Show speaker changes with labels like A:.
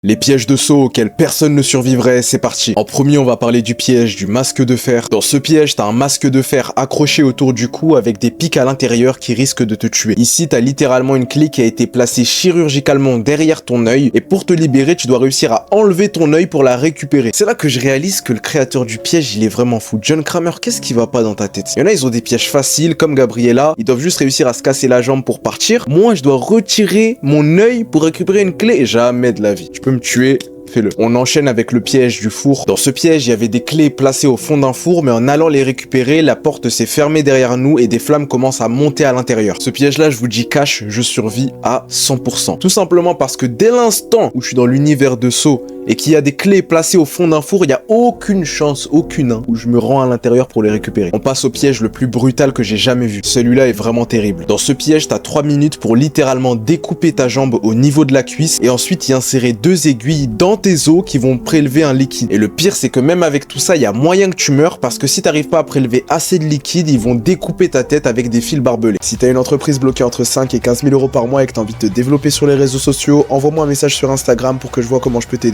A: Les pièges de saut auxquels personne ne survivrait, c'est parti. En premier, on va parler du piège du masque de fer. Dans ce piège, t'as un masque de fer accroché autour du cou avec des pics à l'intérieur qui risquent de te tuer. Ici, t'as littéralement une clé qui a été placée chirurgicalement derrière ton œil et pour te libérer, tu dois réussir à enlever ton œil pour la récupérer. C'est là que je réalise que le créateur du piège, il est vraiment fou. John Kramer, qu'est-ce qui va pas dans ta tête? Il y en a, ils ont des pièges faciles comme Gabriella, ils doivent juste réussir à se casser la jambe pour partir. Moi, je dois retirer mon œil pour récupérer une clé. Jamais de la vie. Tu peux me tuer. Fais-le. On enchaîne avec le piège du four. Dans ce piège, il y avait des clés placées au fond d'un four, mais en allant les récupérer, la porte s'est fermée derrière nous et des flammes commencent à monter à l'intérieur. Ce piège-là, je vous dis cash, je survis à 100%. Tout simplement parce que dès l'instant où je suis dans l'univers de Saw et qu'il y a des clés placées au fond d'un four, il n'y a aucune chance, aucune, où je me rends à l'intérieur pour les récupérer. On passe au piège le plus brutal que j'ai jamais vu. Celui-là est vraiment terrible. Dans ce piège, t'as 3 minutes pour littéralement découper ta jambe au niveau de la cuisse et ensuite y insérer 2 aiguilles dans tes os qui vont prélever un liquide. Et le pire, c'est que même avec tout ça, il y a moyen que tu meurs parce que si t'arrives pas à prélever assez de liquide, ils vont découper ta tête avec des fils barbelés. Si t'as une entreprise bloquée entre 5 et 15 000 € par mois et que t'as envie de te développer sur les réseaux sociaux, envoie-moi un message sur Instagram pour que je vois comment je peux t'aider.